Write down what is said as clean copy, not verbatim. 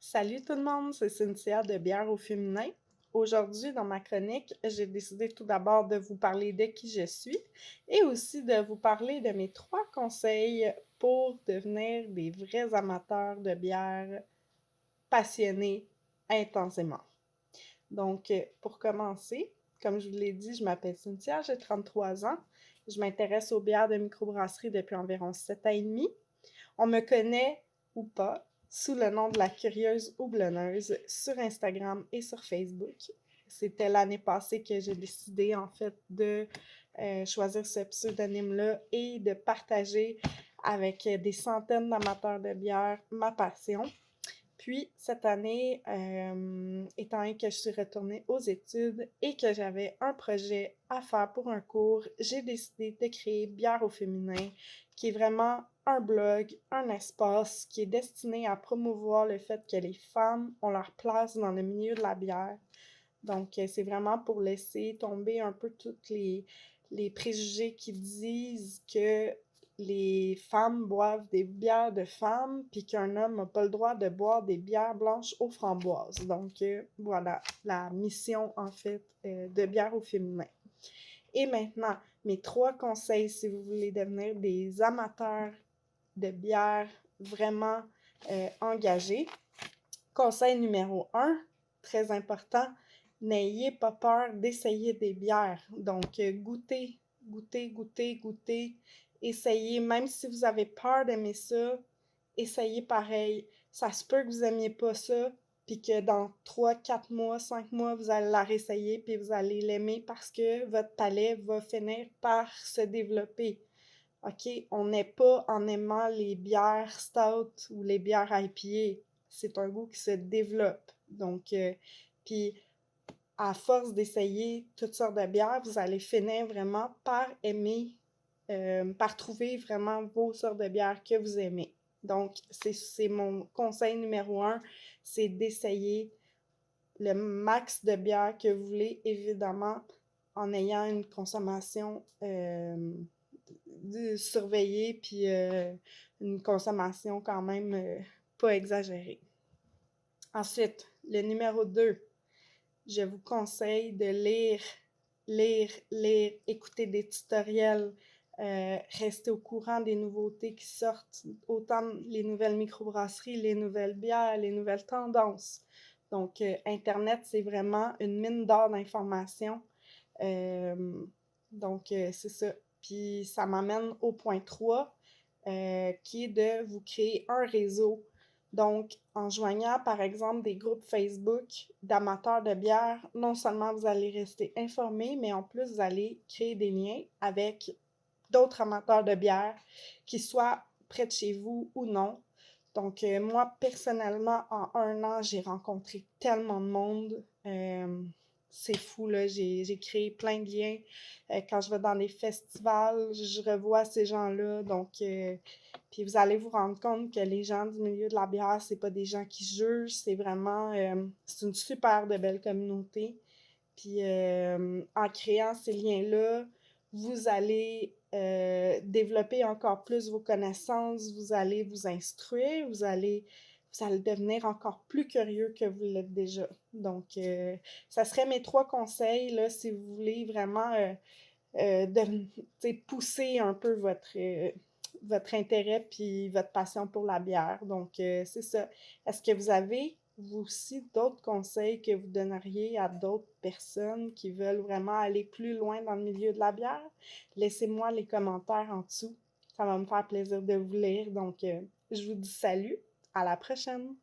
Salut tout le monde, c'est Cynthia de Bière au féminin. Aujourd'hui, dans ma chronique, j'ai décidé tout d'abord de vous parler de qui je suis et aussi de vous parler de mes 3 conseils pour devenir des vrais amateurs de bière passionnés intensément. Donc, pour commencer, comme je vous l'ai dit, je m'appelle Cynthia, j'ai 33 ans. Je m'intéresse aux bières de microbrasserie depuis environ 7 ans et demi. On me connaît ou pas sous le nom de la curieuse houblonneuse sur Instagram et sur Facebook. C'était l'année passée que j'ai décidé en fait de choisir ce pseudonyme-là et de partager avec des centaines d'amateurs de bière ma passion. Puis, cette année, étant donné que je suis retournée aux études et que j'avais un projet à faire pour un cours, j'ai décidé de créer Bière au féminin, qui est vraiment un blog, un espace qui est destiné à promouvoir le fait que les femmes ont leur place dans le milieu de la bière. Donc, c'est vraiment pour laisser tomber un peu toutes les préjugés qui disent que les femmes boivent des bières de femmes, puis qu'un homme n'a pas le droit de boire des bières blanches aux framboises. Donc, voilà la mission, en fait, de Bière au féminin. Et maintenant, mes 3 conseils si vous voulez devenir des amateurs de bière vraiment engagés. Conseil numéro 1, très important, n'ayez pas peur d'essayer des bières. Donc, goûtez, goûtez, goûtez, goûtez. Essayez, même si vous avez peur d'aimer ça, essayez pareil. Ça se peut que vous n'aimiez pas ça, puis que dans 3, 4 mois, 5 mois, vous allez la réessayer, puis vous allez l'aimer parce que votre palais va finir par se développer. OK? On n'est pas en aimant les bières stout ou les bières IPA. C'est un goût qui se développe. Donc, puis à force d'essayer toutes sortes de bières, vous allez finir vraiment par aimer, par trouver vraiment vos sortes de bières que vous aimez. Donc, c'est mon conseil numéro 1, c'est d'essayer le max de bières que vous voulez, évidemment, en ayant une consommation surveillée, puis une consommation quand même pas exagérée. Ensuite, le numéro 2, je vous conseille de lire, écouter des tutoriels, rester au courant des nouveautés qui sortent, autant les nouvelles microbrasseries, les nouvelles bières, les nouvelles tendances. Donc, Internet, c'est vraiment une mine d'or d'informations. Donc, c'est ça. Puis, ça m'amène au point 3, qui est de vous créer un réseau. Donc, en joignant, par exemple, des groupes Facebook d'amateurs de bière, non seulement vous allez rester informés, mais en plus, vous allez créer des liens avec d'autres amateurs de bière, qui soient près de chez vous ou non. Donc, moi, personnellement, en 1 an, j'ai rencontré tellement de monde. C'est fou, là. J'ai créé plein de liens. Quand je vais dans des festivals, je revois ces gens-là. Donc, puis vous allez vous rendre compte que les gens du milieu de la bière, c'est pas des gens qui jugent. C'est vraiment, c'est une super de belle communauté. Puis, en créant ces liens-là, vous allez développer encore plus vos connaissances, vous allez vous instruire, vous allez devenir encore plus curieux que vous l'êtes déjà. Donc, ça serait mes 3 conseils, là, si vous voulez vraiment pousser un peu votre intérêt puis votre passion pour la bière. Donc, c'est ça. Est-ce que vous avez, vous aussi, d'autres conseils que vous donneriez à d'autres personnes qui veulent vraiment aller plus loin dans le milieu de la bière? Laissez-moi les commentaires en dessous. Ça va me faire plaisir de vous lire. Donc, je vous dis salut. À la prochaine!